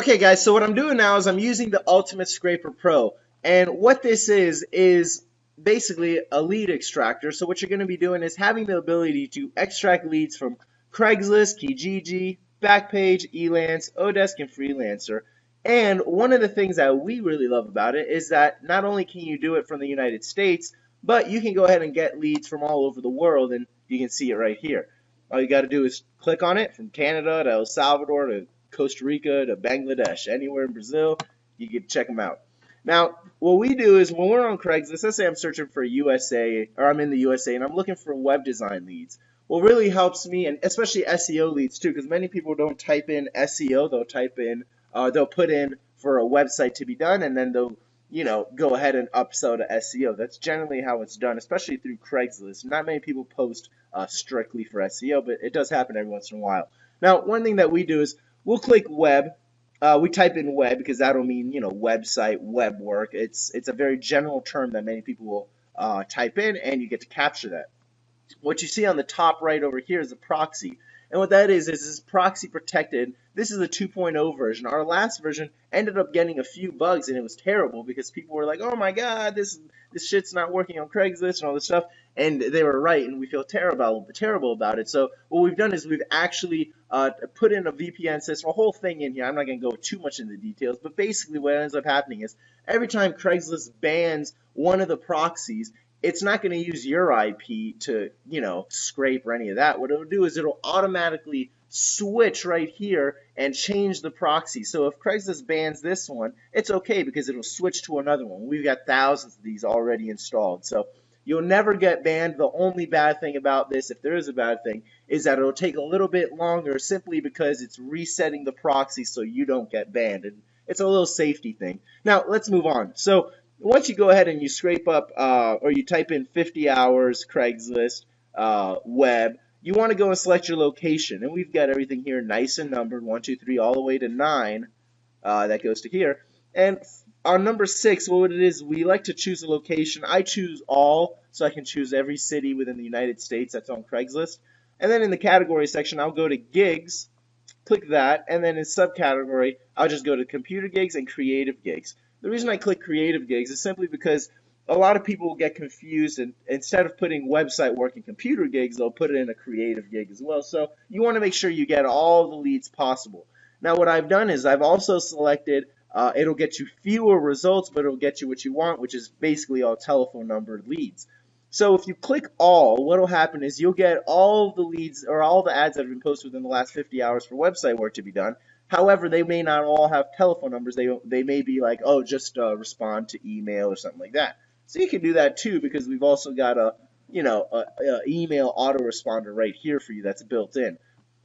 Okay guys, so what I'm doing now is I'm using the Ultimate Scraper Pro, and what this is basically a lead extractor. So what you're going to be doing is having the ability to extract leads from Craigslist, Kijiji, Backpage, Elance, Odesk, and Freelancer. And one of the things that we really love about it is that not only can you do it from the United States, but you can go ahead and get leads from all over the world, and you can see it right here. All you got to do is click on it from Canada to El Salvador to Costa Rica to Bangladesh, anywhere in Brazil, you can check them out. Now, what we do is when we're on Craigslist, let's say I'm searching for USA, or I'm in the USA, and I'm looking for web design leads. What really helps me, and especially SEO leads too, because many people don't type in SEO, they'll put in for a website to be done, and then they'll go ahead and upsell to SEO. That's generally how it's done, especially through Craigslist. Not many people post strictly for SEO, but it does happen every once in a while. Now, one thing that we do is we'll click web. We type in web because that'll mean, website, web work. It's a very general term that many people will type in, and you get to capture that. What you see on the top right over here is a proxy. And what that is this proxy protected. This is a 2.0 version. Our last version ended up getting a few bugs, and it was terrible because people were like, oh my God, this shit's not working on Craigslist and all this stuff. And they were right, and we feel terrible about it. So what we've done is we've actually put in a VPN system, a whole thing in here. I'm not going to go too much into the details, but basically what ends up happening is every time Craigslist bans one of the proxies, it's not going to use your IP to, scrape or any of that. What it'll do is it'll automatically switch right here and change the proxy. So if Craigslist bans this one, it's okay because it'll switch to another one. We've got thousands of these already installed. So you'll never get banned. The only bad thing about this, if there is a bad thing, is that it'll take a little bit longer simply because it's resetting the proxy so you don't get banned. And it's a little safety thing. Now, let's move on. So once you go ahead and you scrape up or you type in 50 hours Craigslist web, you want to go and select your location. And we've got everything here nice and numbered, 1, 2, 3, all the way to 9. That goes to here. And on number 6, what it is, we like to choose a location. I choose all, so I can choose every city within the United States that's on Craigslist. And then in the category section, I'll go to gigs, click that, and then in subcategory, I'll just go to computer gigs and creative gigs. The reason I click creative gigs is simply because a lot of people will get confused, and instead of putting website work and computer gigs, they'll put it in a creative gig as well. So you want to make sure you get all the leads possible. Now what I've done is I've also selected, it'll get you fewer results, but it'll get you what you want, which is basically all telephone number leads. So if you click all, what will happen is you'll get all the leads or all the ads that have been posted within the last 50 hours for website work to be done. However, they may not all have telephone numbers. They may be like, oh, just respond to email or something like that. So you can do that too, because we've also got a email autoresponder right here for you that's built in.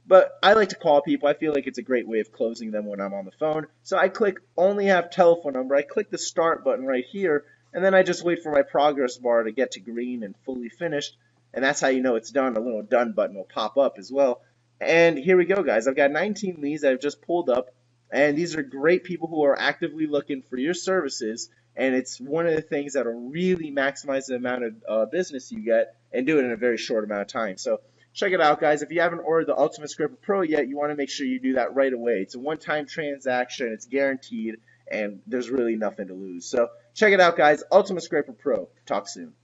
But I like to call people. I feel like it's a great way of closing them when I'm on the phone. So I click only have telephone number. I click the start button right here, and then I just wait for my progress bar to get to green and fully finished. And that's how you know it's done. A little done button will pop up as well. And here we go, guys. I've got 19 leads that I've just pulled up, and these are great people who are actively looking for your services, and it's one of the things that will really maximize the amount of business you get and do it in a very short amount of time. So check it out, guys. If you haven't ordered the Ultimate Scraper Pro yet, you want to make sure you do that right away. It's a one-time transaction. It's guaranteed, and there's really nothing to lose. So check it out, guys. Ultimate Scraper Pro. Talk soon.